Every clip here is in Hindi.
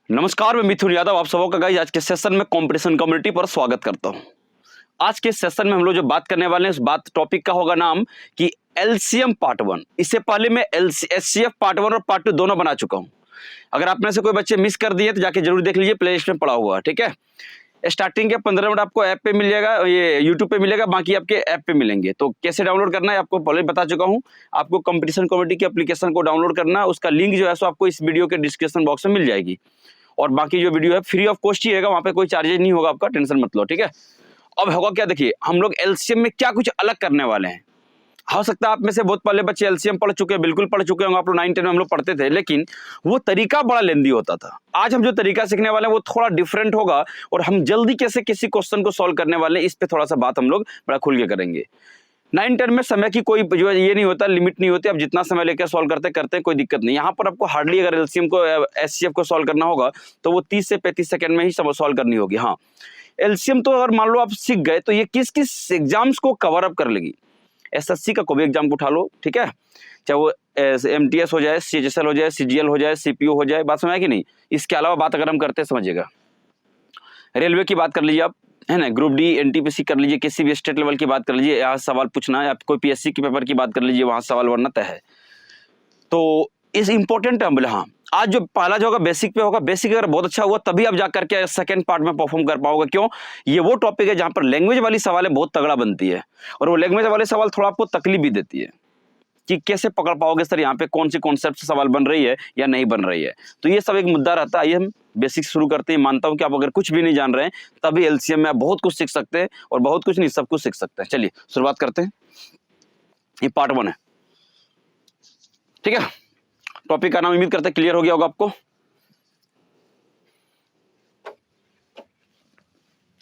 नमस्कार, मैं मिथुन यादव आप सबों का गाइस आज के सेशन में कंपटीशन कम्युनिटी पर स्वागत करता हूं। आज के सेशन में हम लोग जो बात करने वाले हैं उस बात टॉपिक का होगा नाम कि एलसीएम पार्ट 1। इससे पहले मैं एचसीएफ पार्ट 1 और पार्ट 2 दोनों बना चुका हूं। अगर आप में से कोई बच्चे मिस कर दिए तो जाके जरूर देख लीजिए, प्लेलिस्ट में पड़ा हुआ है, ठीक है। स्टार्टिंग के 15 मिनट आपको ऐप पे मिल जाएगा, ये यूट्यूब पे मिलेगा, बाकी आपके ऐप पे मिलेंगे। तो कैसे डाउनलोड करना है आपको पहले बता चुका हूं। आपको कंपटीशन कम्युनिटी की एप्लीकेशन को डाउनलोड करना है, उसका लिंक जो है सो आपको इस वीडियो के डिस्क्रिप्शन बॉक्स में मिल जाएगी। और बाकी जो वीडियो है फ्री ऑफ कॉस्ट ही रहेगा, वहां पे कोई चार्जेस नहीं होगा आपका, टेंशन मत लो, ठीक है। अब होगा क्या, देखिए हम लोग एलसीएम में क्या कुछ अलग करने वाले हैं। हो सकता है आप में से बहुत पहले बच्चे एलसीएम पढ़ चुके हैं, बिल्कुल पढ़ चुके होंगे, आप लोग 9-10 में हम लोग पढ़ते थे, लेकिन वो तरीका बड़ा लेंदी होता था। आज हम जो तरीका सीखने वाले हैं वो थोड़ा डिफरेंट होगा और हम जल्दी कैसे किसी क्वेश्चन को सॉल्व करने वाले हैं इस पे थोड़ा सा बात हम लोग बड़ा खुल के करेंगे। 9-10 में समय की कोई जो है ये नहीं होता, लिमिट नहीं होती, आप जितना समय लेकर सॉल्व करते हैं कोई दिक्कत नहीं। यहाँ पर आपको हार्डली अगर एलसीएम को एचसीएफ को सॉल्व करना होगा तो वो 30 से 35 सेकंड में ही सॉल्व करनी होगी। हाँ, एलसीएम तो अगर मान लो आप सीख गए तो ये किस किस एग्जाम्स को कवर अप कर लेगी। एसएससी का कोई भी एग्जाम को उठा लो, ठीक है, चाहे वो एमटीएस हो जाए, सीएचएसएल हो जाए, सीजीएल हो जाए, सीपीओ हो जाए, बात समझ कि नहीं। इसके अलावा बात अगर हम करते हैं समझिएगा, रेलवे की बात कर लीजिए आप, है ना, ग्रुप डी एनटीपीसी कर लीजिए, किसी भी स्टेट लेवल की बात कर लीजिए, यहाँ सवाल पूछना है, आप कोई पीएससी के पेपर की बात कर लीजिए, वहां सवाल बनना तय है। तो इस इंपॉर्टेंट है, बोले हाँ आज जो पहला जो होगा बेसिक पे होगा, बेसिक अगर बहुत अच्छा हुआ तभी आप जा करके सेकंड पार्ट में परफॉर्म कर पाओगे। क्यों, ये वो टॉपिक है जहां पर लैंग्वेज वाली सवाल बहुत तगड़ा बनती है और वो लैंग्वेज वाले सवाल थोड़ा आपको तकलीफ भी देती है कि कैसे पकड़ पाओगे सर यहाँ पे कौन सी कॉन्सेप्ट से सवाल बन रही है या नहीं बन रही है। तो ये सब एक मुद्दा रहता है। आइए हम बेसिक शुरू करते हैं। मानता हूं कि आप अगर कुछ भी नहीं जान रहे हैं तभी एलसीएम में आप बहुत कुछ सीख सकते हैं और बहुत कुछ नहीं सब कुछ सीख सकते हैं। चलिए शुरुआत करते हैं। ये पार्ट 1 है, ठीक है। टॉपिक का नाम उम्मीद करते हैं क्लियर हो गया होगा आपको।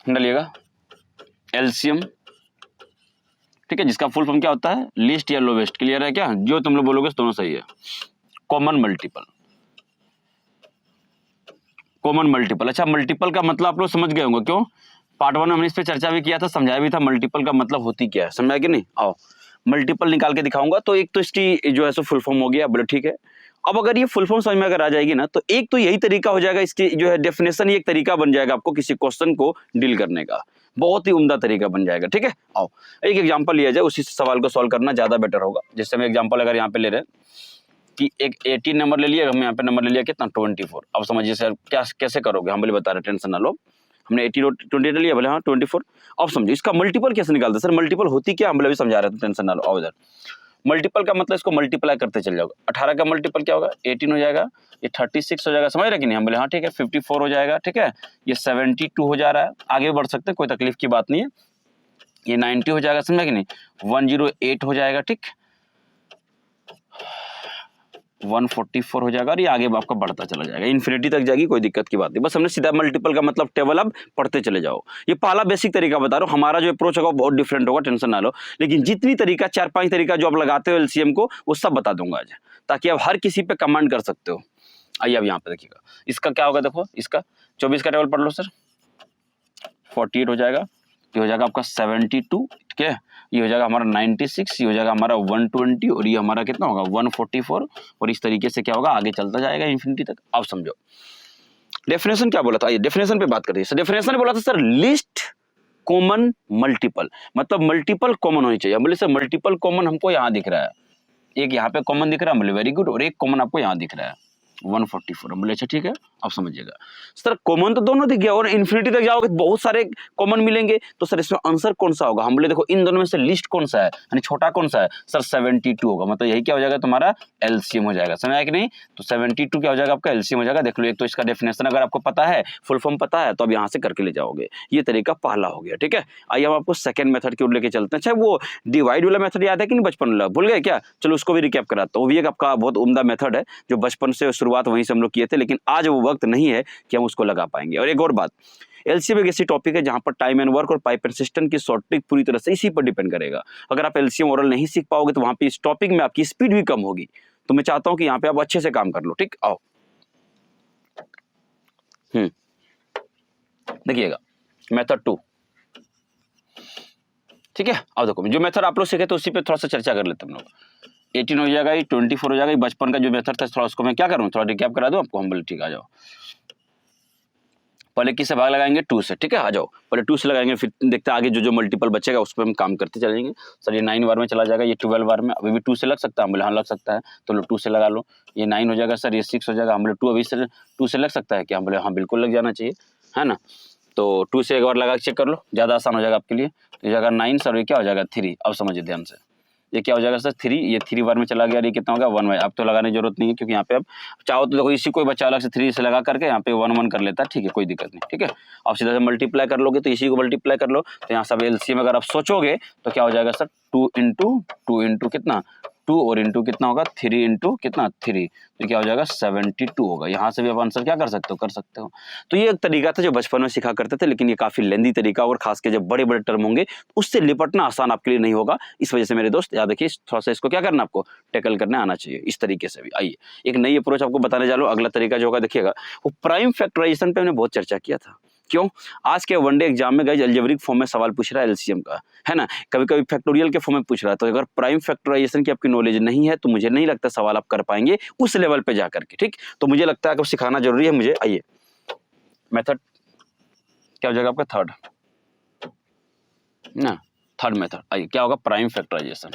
डालिएगा एलसीएम, ठीक है, जिसका फुल फॉर्म क्या होता है, लीस्ट या लोवेस्ट। क्लियर है क्या, जो तुम लोग बोलोगे दोनों सही है। Common multiple, common multiple. अच्छा, मल्टीपल का मतलब आप लोग समझ गए होंगे। क्यों, पार्ट 1 में हमने इस पे चर्चा भी किया था, समझाया भी था मल्टीपल का मतलब होती क्या है, समझा कि नहीं। आओ मल्टीपल निकाल के दिखाऊंगा। तो एक तो इसकी जो है सो फुल फॉर्म हो गया, बोले ठीक है। अब अगर ये फुल फॉर्म समझ में अगर आ जाएगी ना तो एक तो यही तरीका हो जाएगा, इसकी जो है डेफिनेशन ही एक तरीका बन जाएगा आपको किसी क्वेश्चन को डील करने का, बहुत ही उम्दा तरीका बन जाएगा, ठीक है। आओ एक एग्जांपल लिया जाए, उसी सवाल को सॉल्व करना ज्यादा बेटर होगा। जैसे हम एग्जांपल अगर यहाँ पे ले रहे हैं कि एक 18 नंबर ले लिया, हम यहाँ पे नंबर ले लिया कितना 24। अब समझिए सर क्या कैसे करोगे, हम बोले बता रहे, टेंशन ना लो। हमने 18 और 20 ले लिया, बोले हाँ 24। अब समझो इसका मल्टीपल कैसे निकालते सर, मल्टीपल होती क्या, हम बोले अभी समझा रहे थे, टेंशन ना लो। आओ इधर, मल्टीपल का मतलब इसको मल्टीप्लाई करते चल जाओगे। 18 का मल्टीपल क्या होगा, 18 हो जाएगा, ये 36 हो जाएगा, समझ रहे कि नहीं। हम बोले हाँ ठीक है, 54 हो जाएगा, ठीक है, ये 72 हो जा रहा है। आगे बढ़ सकते हैं, कोई तकलीफ की बात नहीं है। ये 90 हो जाएगा, समझा कि नहीं, 108 हो जाएगा, ठीक, 144 हो जाएगा और ये आगे आपका बढ़ता चला जाएगा, इन्फिनिटी तक जाएगी, कोई दिक्कत की बात नहीं। बस हमने सीधा मल्टीपल का मतलब टेबल अब पढ़ते चले जाओ। ये पहला बेसिक तरीका बता रहा हूँ, हमारा जो अप्रोच होगा बहुत डिफरेंट होगा, टेंशन ना लो। लेकिन जितनी तरीका 4-5 तरीका जो आप लगाते हो एलसीएम को वो सब बता दूंगा आज, ताकि आप हर किसी पे कमांड कर सकते हो। आइए अब यहाँ पे देखिएगा, इसका क्या होगा, देखो इसका 24 का टेबल पढ़ लो सर, 48 हो जाएगा, ये हो जाएगा आपका 72, ठीक है, ये हो जाएगा हमारा 96, ये हो जाएगा हमारा 120 और ये हमारा कितना होगा 144। और इस तरीके से क्या होगा आगे चलता जाएगा इन्फिनिटी तक। अब समझो डेफिनेशन क्या बोला था, ये डेफिनेशन पे बात करते हैं। डेफिनेशन बोला था सर लिस्ट कॉमन मल्टीपल, मतलब मल्टीपल कॉमन होनी चाहिए। बोले सर मल्टीपल कॉमन हमको यहाँ दिख रहा है, एक यहाँ पे कॉमन दिख रहा है, बोले वेरी गुड, और एक कॉमन आपको यहाँ दिख रहा है 144। बोले अच्छा ठीक है, अब समझिएगा सर कॉमन तो दोनों दिख गया और इन्फिनिटी तक जाओगे तो बहुत सारे कॉमन मिलेंगे, तो सर इसमें आंसर कौन सा होगा। हम बोले देखो इन दोनों में से लिस्ट कौन सा है, यानी छोटा कौन सा है सर, 72 होगा। मतलब यही क्या हो जाएगा तुम्हारा एलसीएम हो जाएगा, समझ आया कि नहीं। तो 72 क्या हो जाएगा आपका एलसीएम हो जाएगा। देख लो, एक तो इसका डेफिनेशन अगर आपको पता है, फुल फॉर्म पता है, तो अब यहाँ से करके ले जाओगे। ये तरीका पहला हो गया, ठीक है। आइए हम आपको सेकंड मेथड की ओर लेके चलते हैं। अच्छा वो डिवाइड वाला मेथड याद है कि नहीं, बचपन वाला भूल गए क्या, चलो उसको भी रिकैप कराता हूँ। वो भी एक आपका बहुत उम्दा मेथड है जो बचपन से शुरुआत वहीं से हम लोग किए थे, लेकिन आज वो वक्त नहीं है कि हम उसको लगा पाएंगे। और एक और बात, एलसीएम एक ऐसी टॉपिक है जहां पर टाइम एंड वर्क और पाइप एंड सिस्टम की शॉर्ट ट्रिक पूरी तरह से इसी पर डिपेंड करेगा। अगर आप एलसीएम ओरल नहीं सीख पाओगे तो वहां पे इस टॉपिक में आपकी स्पीड भी कम होगी। तो मैं चाहता हूं कि यहाँ पे आप अच्छे से काम कर लो, ठीक। आओ देखिएगा मेथड 2, ठीक है। अब देखो जो मेथड आप लोग सीखे तो उसी पे थोड़ा सा चर्चा कर लेते हम लोग। 18 हो जाएगा, ये 24 हो जाएगा। बचपन का जो मेथड था थोड़ा उसको मैं क्या करूँ, थोड़ा रिकैप करा दूं आपको। हम बोले ठीक, आ जाओ। पहले किससे भाग लगाएंगे 2 से, ठीक है। आ जाओ पहले 2 से लगाएंगे, फिर देखते हैं आगे जो मल्टीपल बचेगा उस पर हम काम करते चलेंगे। सर ये 9 बार में चला जाएगा, ये 12 बार में, अभी भी 2 से लग सकता है। हम बोले हाँ लग सकता है, तो लो 2 से लगा लो, ये 9 हो जाएगा सर, ये 6 हो जाएगा। हम बोले 2 अभी से 2 से लग सकता है क्या? हम बोले हाँ बिल्कुल लग जाना चाहिए, है ना। तो 2 से एक बार लगा के चेक कर लो, ज़्यादा आसान हो जाएगा आपके लिए। तो ये जाएगा 9 सर, ये क्या हो जाएगा 3। अब समझिए ध्यान से, ये क्या हो जाएगा सर 3, ये 3 बार में चला गया, ये कितना होगा 1 बार। अब तो लगाने की जरूरत नहीं है, क्योंकि यहाँ पे अब चाहो तो देखो इसी को बच्चा अलग से 3 से लगा करके यहाँ पे 1 1 कर लेता है, ठीक है, कोई दिक्कत नहीं, ठीक है। अब सीधा से मल्टीप्लाई कर लोगे तो इसी को मल्टीप्लाई कर लो, तो यहाँ सब एलसीएम अगर आप सोचोगे तो क्या हो जाएगा सर 2 इंटू कितना 2 और इंटू कितना होगा 3 इंटू कितना 3, तो क्या हो जाएगा 72 होगा। यहाँ से भी आप आंसर क्या कर सकते हो। तो ये एक तरीका था जो बचपन में सीखा करते थे, लेकिन ये काफी लेंदी तरीका, और खास के जब बड़े बड़े टर्म होंगे उससे निपटना आसान आपके लिए नहीं होगा। इस वजह से मेरे दोस्त याद रखिए, थोड़ा सा इसको क्या करना, आपको टैकल करने आना चाहिए इस तरीके से भी। आइए एक नई अप्रोच आपको बताने जा रहा हूँ। अगला तरीका जो होगा देखिएगा, वो प्राइम फैक्टराइजेशन पे हमने बहुत चर्चा किया था। क्यों? आज के वनडे एग्जाम में गाइस अलजेब्रिक फॉर्म में सवाल पूछ रहा है एलसीएम का, है ना, कभी कभी फैक्टोरियल के फॉर्म में पूछ रहा है। तो अगर प्राइम फैक्टराइजेशन की आपकी नॉलेज नहीं है तो मुझे नहीं लगता सवाल आप कर पाएंगे उस लेवल पे जाकर के, ठीक। तो मुझे लगता है आपको सिखाना जरूरी है मुझे। आइए मेथड क्या हो जाएगा आपका थर्ड ना, थर्ड मेथड। आइए क्या होगा prime factorisation.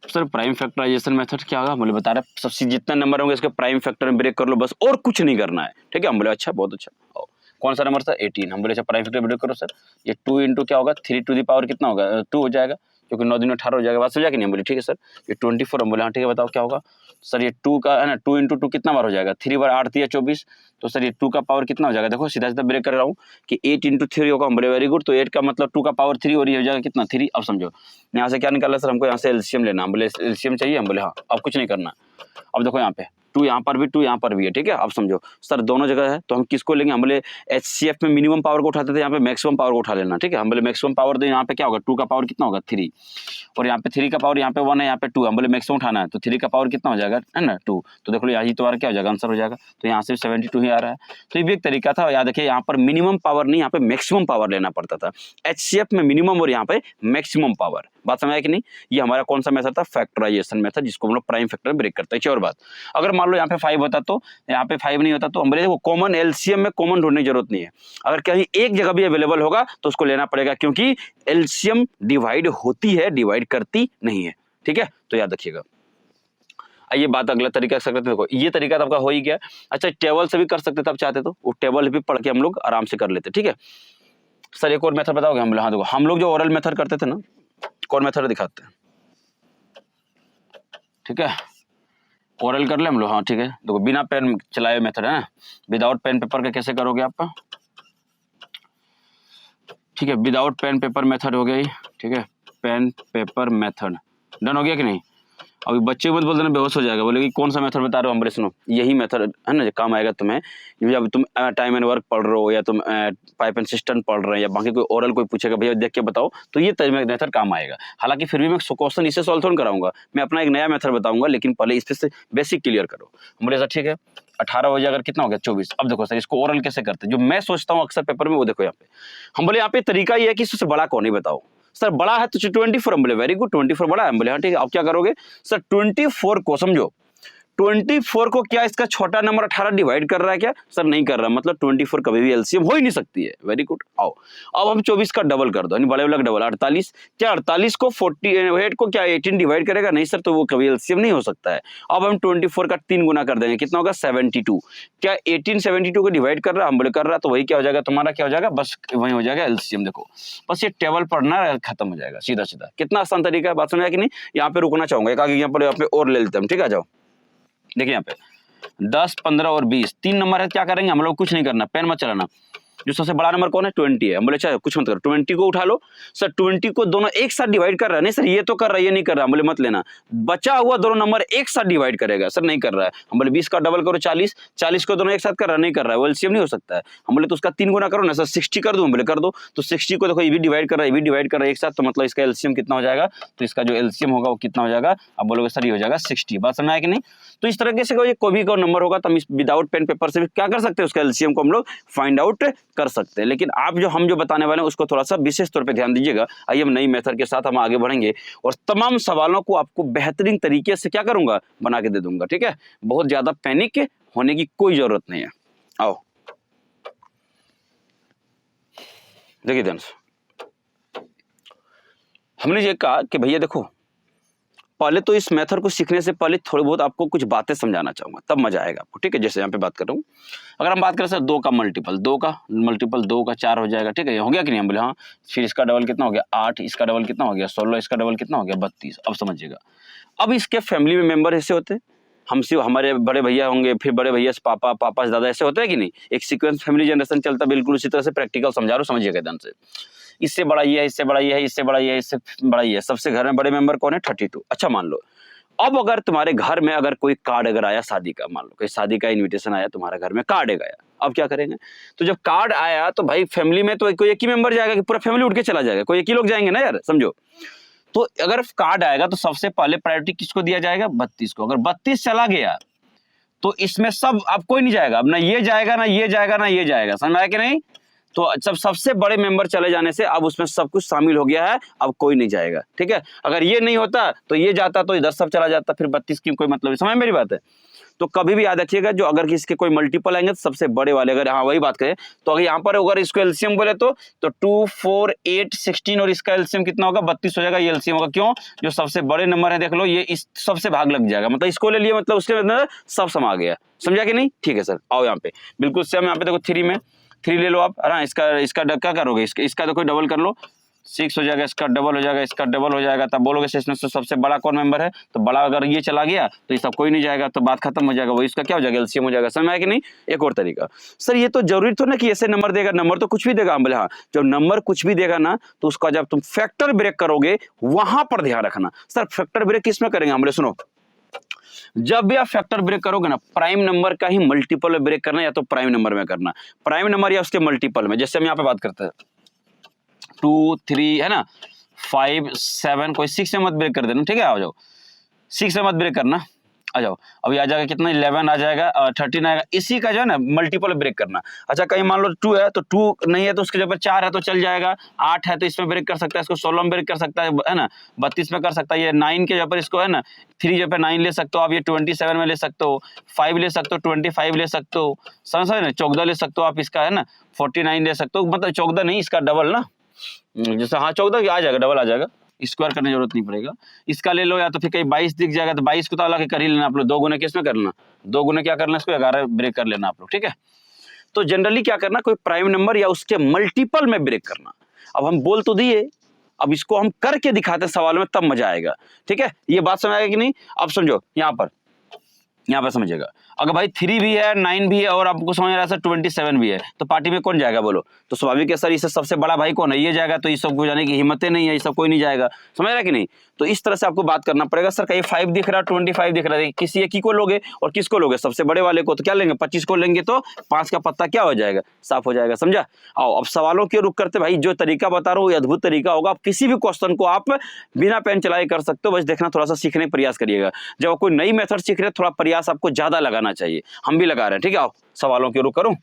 Sir prime factorisation method क्या होगा, मुझे बता रहे सबसे जितने नंबर होंगे इसके प्राइम फैक्टर में ब्रेक कर लो बस, और कुछ नहीं करना है, ठीक है। हम बोले अच्छा बहुत अच्छा। कौन सा नंबर सर 18। हम बोले अच्छा प्राइम फैक्टर ब्रेक करो सर, ये 2 इंटू क्या होगा 3 टू द पावर कितना होगा 2 हो जाएगा, क्योंकि 9 दिन 18 हो जाएगा। बात समझा कि नहीं? हम बोले ठीक है सर। ये 24। हम बोले हाँ ठीक है, बताओ क्या होगा सर। ये 2 का है ना, 2 इंटू 2 कितना बार हो जाएगा 3 बार, 8 3 24। तो सर ये 2 का पावर कितना हो जाएगा, देखो सीधा सीधा ब्रेक कर रहा हूँ कि 8 इंटू 3 होगा। हम बोले वेरी गुड, तो 8 का मतलब 2 का पावर 3 और ये हो जाएगा कितना 3। अब समझो यहाँ से क्या निकाला सर, हमको यहाँ से एलसीएम लेना। हम बोले एलसीएम चाहिए। हम बोले हाँ, अब कुछ नहीं करना। अब देखो यहाँ पे 2 यहाँ पर भी 2 यहाँ पर भी है, ठीक है। अब समझो सर दोनों जगह है तो हम किसको लेंगे, हम बोले एचसीएफ में मिनिमम पावर को उठाते थे, यहाँ पे मैक्सिमम पावर को उठा लेना, ठीक है। हम बोले मैक्सिमम पावर, तो यहाँ पे क्या होगा 2 का पावर कितना होगा 3, और यहाँ पे 3 का पावर यहाँ पे 1 है, यहाँ पे 2। हम बोले मैक्सिमम उठाना है तो 3 का पावर कितना हो जाएगा, है ना 2। तो देखो यही तुम्हारा क्या हो जाएगा आंसर हो जाएगा। तो यहाँ से 72 ही आ रहा है। तो ये भी एक तरीका था, याद रखिए यहाँ पर मिनिमम पावर नहीं, यहाँ पे मैक्सिमम पावर लेना पड़ता था। एचसीएफ में मिनिमम और यहाँ पे मैक्सिमम पावर। बात समझ आया कि नहीं? ये हमारा कौन सा मेथड था, फैक्टराइजेशन मेथड, जिसको हम लोग प्राइम फैक्टर ब्रेक करते हैं। और बात अगर मान लो यहाँ पे 5 होता तो यहाँ पे 5 नहीं होता, तो हम बोले वो कॉमन एलसीएम में कॉमन ढूंढने की जरूरत नहीं है। अगर कहीं एक जगह भी अवेलेबल होगा तो उसको लेना पड़ेगा, क्योंकि एलसीएम डिवाइड होती है, डिवाइड करती नहीं है, ठीक है। तो याद रखिएगा। ये बात अगला तरीका कर सकते हैं। देखो ये तरीका तो आपका हो ही गया। अच्छा टेबल से भी कर सकते थे आप चाहते तो, वो टेबल भी पढ़ के हम लोग आराम से कर लेते, ठीक है। सर एक और मेथड बताओगे? हम लोग हाँ देखो, हम लोग जो ओरल मेथड करते थे ना, कौन मेथड दिखाते हैं, ठीक है। ओरल कर ले हम लोग, हाँ ठीक है। देखो बिना पेन चलाए मेथड है ना, विदाउट पेन पेपर का कैसे करोगे आप, ठीक है। विदाउट पेन पेपर मेथड हो गई, ठीक है। पेन पेपर मेथड डन हो गया कि नहीं? अभी बच्चे मत बोल देना बेहोश हो जाएगा, बोले कि कौन सा मेथड बता रहे हो। हम बोले सुनो यही मेथड है ना, जो काम आएगा तुम्हें जब तुम टाइम एंड वर्क पढ़ रहे हो, या तुम पाइप एंड सिस्टम पढ़ रहे हैं, या बाकी कोई ओरल कोई पूछेगा भैया देख के बताओ, तो ये मेथड काम आएगा। हालांकि फिर भी मैं क्वेश्चन इससे सॉल्व थोड़ा कराऊंगा, मैं अपना एक नया मेथड बताऊंगा, लेकिन पहले इस पे बेसिक क्लियर करो। हम बोले सर ठीक है 18 हो जाएगा कितना हो गया 24। अब देखो सर इसको ओरल कैसे करते हैं, जो मैं सोचता हूँ अक्सर पेपर में, वो देखो यहाँ पे हम बोले यहाँ पे तरीका ये है कि इससे बड़ा कौन ही बताओ। सर बड़ा है तो 24। हम बोले वेरी गुड 24 बड़ा है। हम बोले हाँ ठीक है। अब क्या करोगे सर 24 को समझो, 24 को क्या इसका छोटा नंबर 18 डिवाइड कर रहा है क्या? सर नहीं कर रहा, मतलब 24 कभी भी एलसीएम हो ही नहीं सकती है। Very good. आओ अब हम 24 का डबल कर दो, यानी बड़े वाला डबल 48। क्या 48 को 48 को क्या 18 डिवाइड करेगा? नहीं सर, तो वो कभी एलसीएम नहीं हो सकता है। अब हम 24 का 3 गुना कर देंगे, कितना होगा 72। क्या 18 72 को डिवाइड कर रहा, हम बोले कर रहा, तो वही क्या हो जाएगा तुम्हारा, क्या हो जाएगा बस वही हो जाएगा एलसीएम। देखो बस ये टेबल पढ़ना खत्म हो जाएगा सीधा सीधा। कितना आसान तरीका है, बात समझ आया कि नहीं? यहाँ पे रुकना चाहूंगा, एक आगे यहाँ पे और ले लेते हैं, ठीक है। आ जाओ देखिए यहाँ पे 10 15 और 20 3 नंबर है। क्या करेंगे हम लोग, कुछ नहीं करना, पेन मत चलाना। जो सबसे बड़ा नंबर कौन है 20 है। हम बोले अच्छा कुछ मत करो, 20 को उठा लो। सर 20 को दोनों एक साथ डिवाइड कर रहा है, नहीं सर ये तो कर रहा है ये नहीं कर रहा। हम बोले मत लेना, बचा हुआ दोनों नंबर एक साथ डिवाइड करेगा। सर नहीं कर रहा है। हम बोले 20 का डबल करो 40, 40 को दोनों एक साथ कर रहा नहीं कर रहा है, वो एलसीएम नहीं हो सकता है। हम बोले तो उसका 3 गुना करो ना। सर 60 कर दो। हम बोले कर दो। तो 60 को देखो ये भी डिवाइड कर रहा है, ये भी डिवाइड कर रहा है एक साथ, तो मतलब इसका एलसीएम कितना हो जाएगा, तो इसका जो एलसीएम होगा वो कितना हो जाएगा, अब बोलोगे सर ये हो जाएगा 60। बात समझ आया कि नहीं? तो इस तरीके से कोई भी नंबर होगा तो हम विदाउट पेन पेपर से भी क्या कर सकते हैं, उसका एलसीएम को हम लोग फाइंड आउट कर सकते हैं, लेकिन आप जो हम जो बताने वाले हैं उसको थोड़ा सा विशेष तौर पे ध्यान दीजिएगा। आइए हम नई मेथड के साथ हम आगे बढ़ेंगे और तमाम सवालों को आपको बेहतरीन तरीके से क्या करूंगा, बना के दे दूंगा। ठीक है, बहुत ज्यादा पैनिक होने की कोई जरूरत नहीं है। आओ देखिए ध्यान से, हमने ये कहा कि भैया देखो, पहले तो इस मेथड को सीखने से पहले थोड़ी बहुत आपको कुछ बातें समझाना चाहूंगा, तब मजा आएगा आपको। ठीक है, जैसे यहाँ पे बात कर रहा हूँ, अगर हम बात करें सर 2 का मल्टीपल 2 का 4 हो जाएगा। ठीक है, हो गया कि नहीं, हम बोले हाँ। फिर इसका डबल कितना हो गया 8, इसका डबल कितना हो गया 16, इसका डबल कितना हो गया 32। अब समझिएगा, अब इसके फैमिली में मेंबर ऐसे होते हैं, हमसे हमारे बड़े भैया होंगे, फिर बड़े भैया से पापा, पापा से दादा, ऐसे होता है कि नहीं, एक सीक्वेंस फैमिली जनरेशन चलता है। बिल्कुल उसी तरह से प्रैक्टिकल समझा रहा हूँ, समझिएगा ध्यान से। इससे बड़ा ये है, इससे बड़ा ये है, इससे बड़ा ये है, इससे बड़ा ये है। सबसे घर में बड़े मेंबर कौन है 32। अच्छा मान लो, अब अगर तुम्हारे घर में अगर कोई कार्ड अगर आया शादी का, मान लो कोई शादी का इनविटेशन आया तुम्हारे घर में, कार्ड आया, अब क्या करेंगे, तो जब कार्ड आया तो भाई फैमिली में तो कोई एक ही मेंबर जाएगा कि पूरा फैमिली उठ के चला जाएगा, कोई एक ही लोग जाएंगे ना यार, समझो। तो अगर कार्ड आएगा तो सबसे पहले प्रायोरिटी किसको दिया जाएगा, 32 को। अगर 32 चला गया तो इसमें सब अब कोई नहीं जाएगा, अब ना ये जाएगा ना ये जाएगा ना ये जाएगा, समझ में आया कि नहीं। तो जब सबसे बड़े मेंबर चले जाने से अब उसमें सब कुछ शामिल हो गया है, अब कोई नहीं जाएगा। ठीक है, अगर ये नहीं होता तो ये जाता तो इधर सब चला जाता, फिर 32 की कोई मतलब, समझ मेरी बात है। तो कभी भी याद रखिएगा, जो अगर किसके कोई मल्टीपल आएंगे तो सबसे बड़े वाले, अगर हाँ वही बात करें तो अगर यहाँ पर अगर इसको एलसीएम बोले तो 2, 4, 8, 16 और इसका एलसीएम कितना होगा 32 हो जाएगा, ये एलसीएम होगा। क्यों, जो सबसे बड़े नंबर है देख लो, ये इस सबसे भाग लग जाएगा, मतलब इसको ले लिए, मतलब उसके अंदर सब समा गया, समझा कि नहीं। ठीक है सर, आओ यहाँ पे बिल्कुल सेम, यहाँ पे देखो 3 में 3 ले लो आप, है ना। इसका क्या करोगे, इसका तो कोई डबल कर लो, 6 हो जाएगा, इसका डबल हो जाएगा, इसका डबल हो जाएगा, तब बोलोगे इसमें से सबसे बड़ा कौन मेंबर है, तो बड़ा अगर ये चला गया तो ये सब कोई नहीं जाएगा, तो बात खत्म हो जाएगा, वो इसका क्या हो जाएगा एलसीएम हो जाएगा। समझ में आया कि नहीं। एक और तरीका, सर ये तो जरूरी तो ना कि ऐसे नंबर देगा, नंबर तो कुछ भी देगा, हम बोले हाँ, जब नंबर कुछ भी देगा ना तो उसका जब तुम फैक्टर ब्रेक करोगे वहां पर ध्यान रखना। सर फैक्टर ब्रेक किस में करेंगे, हम बोले सुनो, जब भी आप फैक्टर ब्रेक करोगे ना, प्राइम नंबर का ही मल्टीपल में ब्रेक करना, या तो प्राइम नंबर में करना, प्राइम नंबर या उसके मल्टीपल में। जैसे हम यहाँ पे बात करते हैं 2, 3 है ना, 5, 7, कोई 6 में मत ब्रेक कर देना। ठीक है, आ जाओ 6 में मत ब्रेक करना, आ जाओ। अभी आ जाएगा कितना 11 आ जाएगा, 13 आएगा, इसी का जो है ना मल्टीपल ब्रेक करना। अच्छा कहीं मान लो 2 है तो 2 नहीं है तो उसके जगह 4 है तो चल जाएगा, 8 है तो इसमें ब्रेक कर सकता है, इसको 16 में ब्रेक कर सकता है ना, 32 में कर सकता है, ये 9 के जगह पर इसको है ना 3 जगह पर 9 ले सकते हो आप, ये 27 में ले सकते हो, 5 ले सकते हो, 25 ले सकते हो, समझ ना, 14 ले सकते हो आप, इसका है ना 49 ले सकते हो, मतलब 14 नहीं इसका डबल ना, जैसे हाँ 14 आ जाएगा, डबल आ जाएगा, स्क्वायर करने की जरूरत नहीं पड़ेगा। इसका ले लो, या तो फिर कहीं 22 दिख जाएगा तो 22 को तो अलग कर ही लेना आप लोग, 2 गुने किसमें करना, 2 गुने क्या करना, इसको 11 ब्रेक कर लेना आप लोग। ठीक है, तो जनरली क्या करना, कोई प्राइम नंबर या उसके मल्टीपल में ब्रेक करना। अब हम बोल तो दिए, अब इसको हम करके दिखाते हैं सवाल में, तब मजा आएगा। ठीक है, ये बात समझ आएगा कि नहीं। अब समझो यहाँ पर समझिएगा, अगर भाई 3 भी है, 9 भी है और आपको समझ रहा है सर 27 भी है, तो पार्टी में कौन जाएगा बोलो, तो स्वाभाविक है सर इससे सबसे बड़ा भाई कौन है, ये जाएगा, तो इस सब को जाने की हिम्मतें नहीं है, ये सब कोई नहीं जाएगा, समझ रहा है कि नहीं। तो इस तरह से आपको बात करना पड़ेगा। सर कहीं 5 दिख रहा है, 25 दिख रहा है, किसी एक ही को लोगे और किसको लोगे, सबसे बड़े वाले को, तो क्या लेंगे 25 को लेंगे, तो 5 का पत्ता क्या हो जाएगा, साफ हो जाएगा, समझा। आओ अब सवालों के रुख करते भाई, जो तरीका बता रहा हूँ ये अद्भुत तरीका होगा, आप किसी भी क्वेश्चन को आप बिना पेन चलाए कर सकते हो, बस देखना थोड़ा सा सीखने का प्रयास करिएगा। जब कोई नई मेथड सीख रहे थोड़ा प्रयास आपको ज्यादा लगाना चाहिए, हम भी लगा रहे हैं। ठीक है, आओ सवालों के रुख करूं।